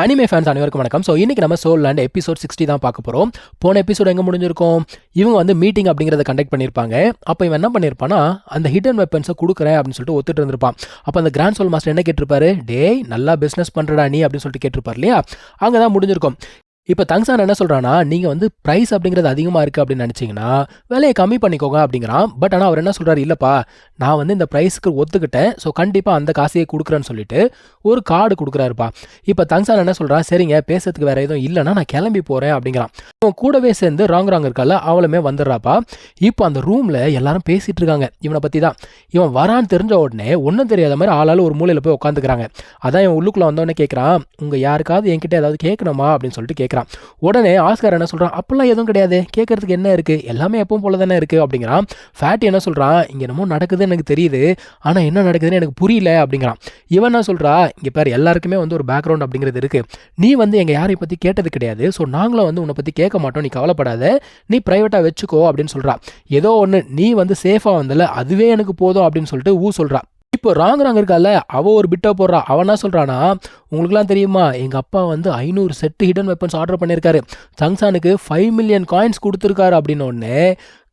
Anime fans அனைவருக்கும் வணக்கம். So இன்றைக்கி நம்ம சோல் லேண்ட் எபிசோட் 60 தான் பார்க்க போகிறோம். போன எபிசோட் எங்கே முடிஞ்சிருக்கோம்? இவங்க வந்து மீட்டிங் அப்படிங்கிறத கண்டக்ட் பண்ணியிருப்பாங்க. அப்போ இவன் என்ன பண்ணியிருப்பான்னா, அந்த ஹிடன் வெப்பன்ஸை கொடுக்குறேன் அப்படின்னு சொல்லிட்டு ஒத்துட்டு இருந்திருப்பான். அப்போ அந்த கிராண்ட் சோல் மாஸ்டர் என்ன கேட்டிருப்பாரு? டேய், நல்லா பிஸ்னஸ் பண்ணுறடா நீ அப்படின்னு சொல்லிட்டு கேட்டிருப்பார் இல்லையா? அங்கே தான் முடிஞ்சிருக்கும். இப்போ தங்சான் என்ன சொல்கிறான்னா, நீங்கள் வந்து ப்ரைஸ் அப்படிங்கிறது அதிகமாக இருக்குது அப்படின்னு நினச்சிங்கன்னா விலையை கம்மி பண்ணிக்கோங்க அப்படிங்கிறான். பட் ஆனால் அவர் என்ன சொல்கிறார், இல்லைப்பா நான் வந்து இந்த ப்ரைஸுக்கு ஒத்துக்கிட்டேன், ஸோ கண்டிப்பாக அந்த காசையே கொடுக்குறேன்னு சொல்லிட்டு ஒரு கார்டு கொடுக்குறாருப்பா. இப்போ தங்சான் என்ன சொல்கிறான், சரிங்க பேசுறதுக்கு வேறு எதுவும் இல்லைன்னா நான் கிளம்பி போகிறேன் அப்படிங்கிறான். அவன் கூடவே சேர்ந்து ராங் இருக்கால அவளுமே வந்துடுறாப்பா. இப்போ அந்த ரூமில் எல்லாரும் பேசிகிட்டு இருக்காங்க இவனை பற்றி தான். இவன் வரான்னு தெரிஞ்ச உடனே ஒன்றும் தெரியாத மாதிரி ஆளால் ஒரு மூலையில் போய் உட்காந்துக்கிறாங்க. அதான் இவன் உள்ளுக்குள்ளே வந்தோடனே கேட்குறான், உங்கள் யாருக்காவது என்கிட்ட ஏதாவது கேட்கணுமா அப்படின்னு சொல்லிட்டு கேட்குறான். உடனே ஆஸ்கார் என்ன சொல்றான், அப்பெல்லாம் எதுவும் கிடையாது, கேட்கறதுக்கு என்ன இருக்கு, எல்லாமே எப்பவும் போல தானே இருக்கு அப்படிங்கிறான். ஃபேட்டி என்ன சொல்றான், இங்க என்னமோ நடக்குதுன்னு எனக்கு தெரியுது, ஆனா என்ன நடக்குதுன்னு எனக்கு புரியல அப்படிங்கிறான். இவன் என்ன சொல்றா, இங்க பாரு எல்லாருக்குமே வந்து ஒரு பேக்ரவுண்ட் அப்படிங்கிறது இருக்கு, நீ வந்து எங்க யாரை பத்தி கேட்டது கிடையாது, ஸோ நாங்களும் வந்து உன்னை பத்தி கேட்க மாட்டோம், நீ கவலைப்படாத, நீ பிரைவேட்டா வச்சுக்கோ அப்படின்னு சொல்றா. ஏதோ ஒன்று நீ வந்து சேஃபா வந்தல அதுவே எனக்கு போதும் அப்படின்னு சொல்லிட்டு சொல்றா. இப்போ ராங் இருக்கால அவ ஒரு பிட்டை போடுறா. அவன் என்ன சொல்றானா, உங்களுக்குலாம் தெரியுமா எங்கள் அப்பா வந்து 500 செட்டு ஹிடன் வெப்பன்ஸ் ஆர்டர் பண்ணியிருக்காரு, தங்சானுக்கு 5 மில்லியன் காயின்ஸ் கொடுத்துருக்காரு அப்படின்னு ஒன்று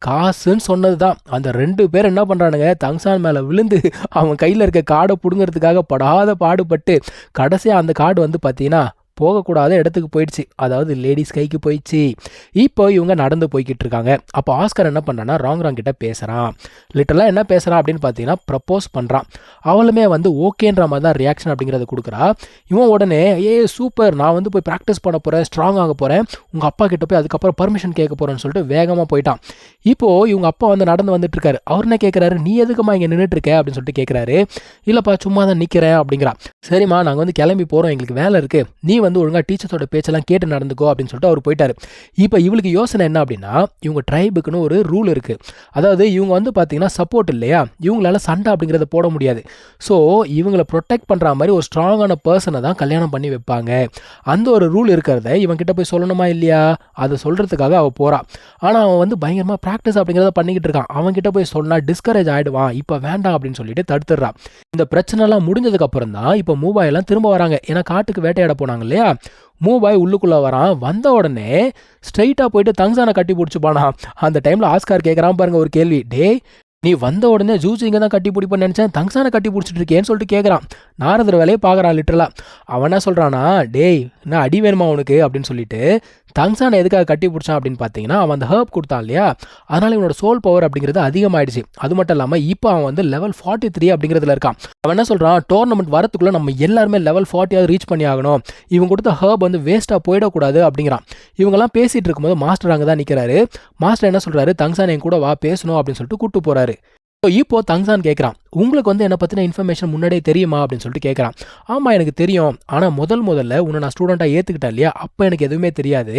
காசுன்னு சொன்னது தான். அந்த 2 பேர் என்ன பண்ணுறானுங்க, தங்சான் மேலே விழுந்து அவன் கையில் இருக்க கார்டை பிடுங்கிறதுக்காக படாத பாடுபட்டு கடைசியாக அந்த கார்டு வந்து பார்த்தீங்கன்னா போகக்கூடாத இடத்துக்கு போயிடுச்சு, அதாவது லேடிஸ் கைக்கு போயிடுச்சு. இப்போ இவங்க நடந்து போய்கிட்டு இருக்காங்க. அப்போ ஆஸ்கர் என்ன பண்ணுறான்னா ராங் கிட்ட பேசுகிறான். லிட்டரலாக என்ன பேசுகிறான் அப்படின்னு பார்த்தீங்கன்னா ப்ரப்போஸ் பண்ணுறான். அவளுமே வந்து ஓகேன்ற மாதிரி தான் ரியாக்ஷன் அப்படிங்கிறத கொடுக்குறா. இவன் உடனே சூப்பர், நான் வந்து போய் ப்ராக்டிஸ் பண்ண போகிறேன், ஸ்ட்ராங் ஆக போகிறேன், உங்கள் அப்பா கிட்ட போய் அதுக்கப்புறம் பர்மிஷன் கேட்க போகிறேன்னு சொல்லிட்டு வேகமாக போயிட்டான். இப்போது இவங்க அப்பா வந்து நடந்து வந்துட்டு இருக்காரு. அவர் என்ன கேட்குறாரு, நீ எதுக்குமா இங்கே நின்றுட்டு இருக்க அப்படின்னு சொல்லிட்டு கேட்குறாரு. இல்லைப்பா சும்மா தான் நிற்கிறேன் அப்படிங்கிறா. சரிம்மா நாங்கள் வந்து கிளம்பி போகிறோம், எங்களுக்கு வேலை இருக்குது, நீ வந்து ஒழுங்காக டீச்சர்ஸோட பேச்செல்லாம் கேட்டு நடந்துக்கோ அப்படின்னு சொல்லிட்டு அவர் போயிட்டாரு. இப்போ இவளுக்கு யோசனை என்ன அப்படின்னா, இவங்க ட்ரைபுக்குன்னு ஒரு ரூல் இருக்குது. அதாவது இவங்க வந்து பார்த்தீங்கன்னா சப்போர்ட் இல்லையா, இவங்களால சண்டை அப்படிங்கிறத போட முடியாது. ஸோ இவங்களை ப்ரொடெக்ட் பண்ணுற மாதிரி ஒரு ஸ்ட்ராங்கான பர்சனை தான் கல்யாணம் பண்ணி வைப்பாங்க. அந்த ஒரு ரூல் இருக்கிறத இவன் கிட்ட போய் சொல்லணுமா இல்லையா, அதை சொல்கிறதுக்காக அவள் போகிறா. ஆனால் அவன் வந்து பயங்கரமாக ப்ராக்டிஸ் அப்படிங்கிறத பண்ணிக்கிட்டு இருக்கான். அவன்கிட்ட போய் சொன்னால் டிஸ்கரேஜ் ஆகிடுவான், இப்போ வேண்டாம் அப்படின்னு சொல்லிட்டு தடுத்துடுறான். இந்த பிரச்சனைலாம் முடிஞ்சதுக்கு அப்புறம் தான் இப்போ மூபாயெல்லாம் திரும்ப வராங்க. ஏன்னா காட்டுக்கு வேட்டையாட போனாங்க இல்லையா. மூபாய் உள்ளுக்குள்ளே வரான். வந்த உடனே ஸ்ட்ரைட்டாக போயிட்டு தங்சானை கட்டி பிடிச்சிப்பானா. அந்த டைமில் ஆஸ்கார் கேட்குறான் பாருங்க ஒரு கேள்வி, டே நீ வந்த உடனே ஜூஸ் இங்கே தான் கட்டி பிடிப்பேன்னு நினச்சேன், தங்சானை கட்டி பிடிச்சிட்டு இருக்கேன்னு சொல்லிட்டு கேட்குறான். நாரதர் வேலையை பார்க்குறான் லிட்டரலாக. அவன் என்ன சொல்கிறானா, டேய் என்ன அடி வேணுமா உனக்கு அப்படின்னு சொல்லிட்டு தங்சானை எதுக்காக கட்டி பிடிச்சான் அப்படின்னு பார்த்தீங்கன்னா, அவன் அந்த ஹர்ப் கொடுத்தான் இல்லையா, அதனால் இவனோட சோல் பவர் அப்படிங்கிறது அதிகமாகிடுச்சு. அது மட்டும் இல்லாமல் இப்போ அவன் வந்து லெவல் 43 அப்படிங்கிறதுல இருக்கான். அவன் என்ன சொல்கிறான், டோர்னமெண்ட் வரத்துக்குள்ளே நம்ம எல்லாருமே லெவல் 40 ரீச் பண்ணி ஆகணும், இவங்க கொடுத்த ஹர்ப் வந்து வேஸ்ட்டாக போயிடக்கூடாது அப்படிங்கிறான். இவங்கெல்லாம் பேசிகிட்டு இருக்கும்போது மாஸ்டர் அங்கே தான் நிற்கிறாரு. மாஸ்டர் என்ன சொல்கிறாரு, தங்சான் என் கூட வா பேசணும் அப்படின்னு சொல்லிட்டு கூப்பிட்டு போகிறாரு. இப்போ தங்சான் கேட்குறான், உங்களுக்கு வந்து என்னை பற்றின இன்ஃபர்மேஷன் முன்னாடியே தெரியுமா அப்படின்னு சொல்லிட்டு கேட்குறான். ஆமாம் எனக்கு தெரியும், ஆனால் முதல்ல உன்னை நான் ஸ்டூடெண்ட்டாக ஏற்றுக்கிட்டேன் இல்லையா, அப்போ எனக்கு எதுவுமே தெரியாது,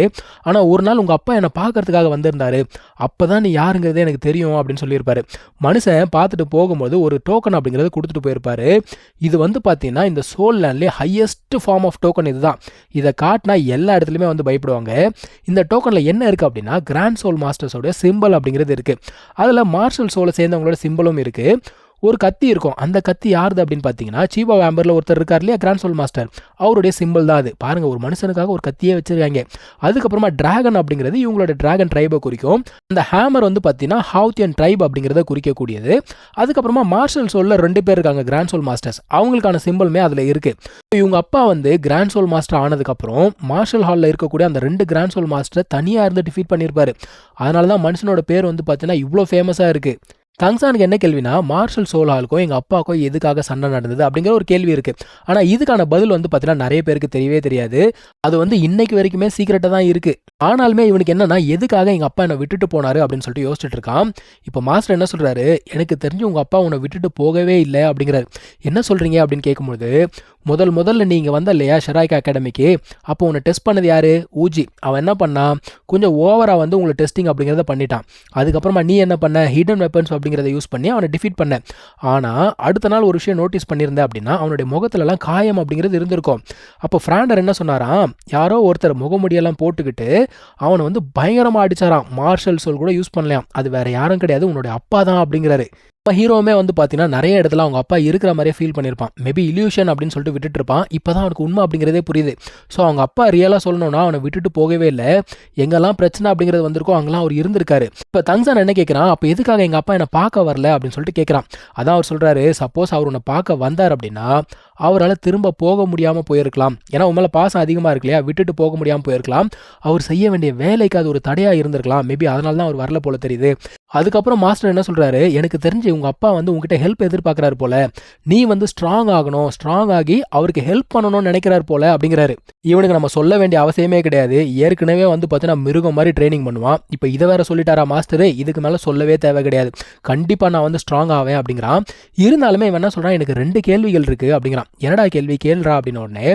ஆனால் ஒரு நாள் உங்கள் அப்பா என்னை பார்க்கறதுக்காக வந்திருந்தாரு, அப்போ தான் நீ யாருங்கிறதே எனக்கு தெரியும் அப்படின்னு சொல்லியிருப்பாரு. மனுஷன் பார்த்துட்டு போகும்போது ஒரு டோக்கன் அப்படிங்கிறத கொடுத்துட்டு போயிருப்பாரு. இது வந்து பார்த்தீங்கன்னா இந்த சோல் லேண்ட்லேயே ஹையஸ்ட் ஃபார்ம் ஆஃப் டோக்கன் இதுதான். இதை காட்டினா எல்லா இடத்துலையுமே வந்து பயப்படுவாங்க. இந்த டோக்கனில் என்ன இருக்குது அப்படின்னா கிராண்ட் சோல் மாஸ்டர்ஸோட சிம்பிள் அப்படிங்கிறது இருக்குது. அதில் மார்ஷல் சோலை சேர்ந்தவங்களோட சிம்பிளும் இருக்குது. ஒரு கத்தி இருக்கும். அந்த கத்தி யாருது அப்படின்னு பார்த்தீங்கன்னா சீபா வேம்பரில் ஒருத்தர் இருக்கார் இல்லையா, கிராண்ட் சோல் மாஸ்டர், அவருடைய சிம்பிள் தான் அது. பாருங்கள், ஒரு மனுஷனுக்காக ஒரு கத்தியே வச்சிருக்காங்க. அதுக்கப்புறமா டிராகன் அப்படிங்கிறது இவங்களோட டிராகன் ட்ரைபை குறிக்கும். அந்த ஹேமர் வந்து பார்த்தீங்கன்னா ஹவுத்தியன் ட்ரைப் அப்படிங்கிறத குறிக்கக்கூடியது. அதுக்கப்புறமா மார்ஷல் சோலில் 2 பேர் இருக்காங்க கிராண்ட் சோல் மாஸ்டர்ஸ், அவங்களுக்கான சிம்பிளுமே அதில் இருக்குது. இவங்க அப்பா வந்து கிராண்ட் சோல் மாஸ்டர் ஆனதுக்கப்புறம் மார்ஷல் ஹாலில் இருக்கக்கூடிய அந்த 2 கிராண்ட் சோல் மாஸ்டரை தனியாக இருந்து டிஃபீட் பண்ணியிருப்பாரு. அதனால தான் மனுஷனோட பேர் வந்து பார்த்தீங்கன்னா இவ்வளோ ஃபேமஸாக இருக்குது. தங்சானுக்கு என்ன கேள்வினா, மார்ஷல் சோலாலுக்கும் எங்கள் அப்பாவுக்கும் எதுக்காக சண்டை நடந்தது அப்படிங்கிற ஒரு கேள்வி இருக்குது. ஆனால் இதுக்கான பதில் வந்து பார்த்தீங்கன்னா நிறைய பேருக்கு தெரியவே தெரியாது. அது வந்து இன்னைக்கு வரைக்குமே சீக்கிரட்டாக தான் இருக்குது. ஆனாலுமே இவனுக்கு என்னன்னா, எதுக்காக எங்கள் அப்பா என்னை விட்டுட்டு போனாரு அப்படின்னு சொல்லிட்டு யோசிச்சுட்டு இருக்கான். இப்போ மாஸ்டர் என்ன சொல்கிறாரு, எனக்கு தெரிஞ்சு உங்கள் அப்பா உன்னை விட்டுட்டு போகவே இல்லை அப்படிங்கிறாரு. என்ன சொல்கிறீங்க அப்படின்னு கேட்கும்போது, முதல்ல நீங்கள் வந்த இல்லையா ஷெராய்கா அகாடமிக்கு, அப்போ உன்னை டெஸ்ட் பண்ணது யார், ஊஜி. அவன் என்ன பண்ணான், கொஞ்சம் ஓவராக வந்து உங்களை டெஸ்டிங் அப்படிங்கிறத பண்ணிட்டான். அதுக்கப்புறமா நீ என்ன பண்ண, ஹிடன் வெப்பன்ஸ் அப்படிங்கிறத யூஸ் பண்ணி அவனை டிஃபீட் பண்ண. ஆனால் அடுத்த நாள் ஒரு விஷயம் நோட்டீஸ் பண்ணியிருந்தேன் அப்படின்னா, அவனுடைய முகத்துலலாம் காயம் அப்படிங்கிறது இருந்திருக்கும். அப்போ ஃப்ராண்டர் என்ன சொன்னாராம், யாரோ ஒருத்தர் முகமுடியெல்லாம் போட்டுக்கிட்டு அவனை வந்து பயங்கரமாக அடிச்சாராம், மார்ஷல் சோல் கூட யூஸ் பண்ணலையாம், அது வேற யாரும் கிடையாது உன்னுடைய அப்பா தான் அப்படிங்கிறாரு. ஹீரோவுமே வந்து பார்த்தீங்கன்னா நிறைய இடத்துல அவங்க அப்பா இருக்கிற மாதிரியே ஃபீல் பண்ணியிருப்பான். மேபி இல்யூஷன் அப்படின்னு சொல்லிட்டு விட்டுட்டு இருப்பான். இப்போ தான் அவனுக்கு உண்மை அப்படிங்கிறதே புரியுது. ஸோ அவங்க அப்பா ரியலாக சொல்லணும்னா அவனை விட்டுட்டு போகவே இல்லை. எங்கெல்லாம் பிரச்சனை அப்படிங்கிறது வந்திருக்கோ அங்கெல்லாம் அவர் இருந்திருக்காரு. இப்போ தங்சான் என்ன கேட்குறான், அப்போ எதுக்காக எங்கள் அப்பா என்னை பார்க்க வரல அப்படின்னு சொல்லிட்டு கேட்குறான். அதான் அவர் சொல்கிறாரு, சப்போஸ் அவர் உன்னை பார்க்க வந்தார் அப்படின்னா அவரால் திரும்ப போக முடியாமல் போயிருக்கலாம். ஏன்னா உண்மையில பாசம் அதிகமாக இருக்கு இல்லையா, விட்டுட்டு போக முடியாமல் போயிருக்கலாம். அவர் செய்ய வேண்டிய வேலைக்கு அது ஒரு தடையாக இருந்திருக்கலாம். மேபி அதனால தான் அவர் வரல போல தெரியுது. அதுக்கப்புறம் மாஸ்டர் என்ன சொல்கிறாரு, எனக்கு தெரிஞ்சு உங்கள் அப்பா வந்து உங்ககிட்ட ஹெல்ப் எதிர்பார்க்குறாரு போல, நீ வந்து ஸ்ட்ராங் ஆகணும், ஸ்ட்ராங் ஆகி அவருக்கு ஹெல்ப் பண்ணணும்னு நினைக்கிறாரு போல அப்படிங்கிறாரு. இவனுக்கு நம்ம சொல்ல வேண்டிய அவசியமே கிடையாது. ஏற்கனவே வந்து பார்த்தீங்கன்னா மிருகம் மாதிரி ட்ரைனிங் பண்ணுவான். இப்போ இதை வேற சொல்லிட்டாரா மாஸ்டர், இதுக்கு மேலே சொல்லவே தேவை கிடையாது. கண்டிப்பாக நான் வந்து ஸ்ட்ராங் ஆவேன் அப்படிங்கிறான். இருந்தாலுமே இவன் என்ன சொல்கிறான், எனக்கு 2 கேள்விகள் இருக்குது அப்படிங்கிறான். என்னடா கேள்வி கேள்றா அப்படின்ன உடனே,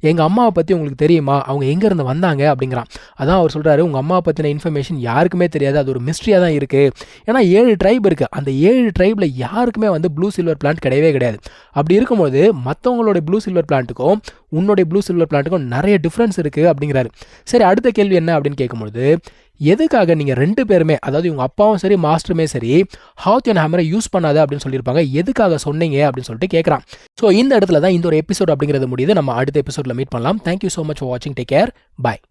எங்கள் அம்மாவை பற்றி உங்களுக்கு தெரியுமா, அவங்க எங்கேருந்து வந்தாங்க அப்படிங்கிறான். அதான் அவர் சொல்கிறாரு, உங்கள் அம்மாவை பற்றின இன்ஃபர்மேஷன் யாருக்குமே தெரியாது, அது ஒரு மிஸ்ட்ரியாக தான் இருக்குது. ஏன்னா 7 ட்ரைப் இருக்குது. அந்த 7 ட்ரைபில் யாருக்குமே வந்து ப்ளூ சில்வர் பிளான்ட் கிடையவே கிடையாது. அப்படி இருக்கும்போது மற்றவங்களோட ப்ளூ சில்வர் பிளான்ட்டுக்கும் உன்னுடைய ப்ளூ சில்வர் பிளான்ட்டுக்கும் நிறைய டிஃப்ரென்ஸ் இருக்குது அப்படிங்கிறாரு. சரி, அடுத்த கேள்வி என்ன அப்படின்னு கேட்கும்போது, எதுக்காக நீங்கள் 2 பேருமே, அதாவது இவங்க அப்பாவும் சரி மாஸ்டருமே சரி, ஹாத்தியன் ஹேமரை யூஸ் பண்ணாத அப்படின்னு சொல்லியிருப்பாங்க, எதுக்காக சொன்னீங்க அப்படின்னு சொல்லிட்டு கேட்குறான். ஸோ இந்த இடத்துல தான் இந்த ஒரு எபிசோட் அப்படிங்கிறது முடியுது. நம்ம அடுத்த எபிசோடில் மீட் பண்ணலாம். தேங்க்யூ ஸோ மச் ஃபார் வாட்சிங். Take care. பாய்.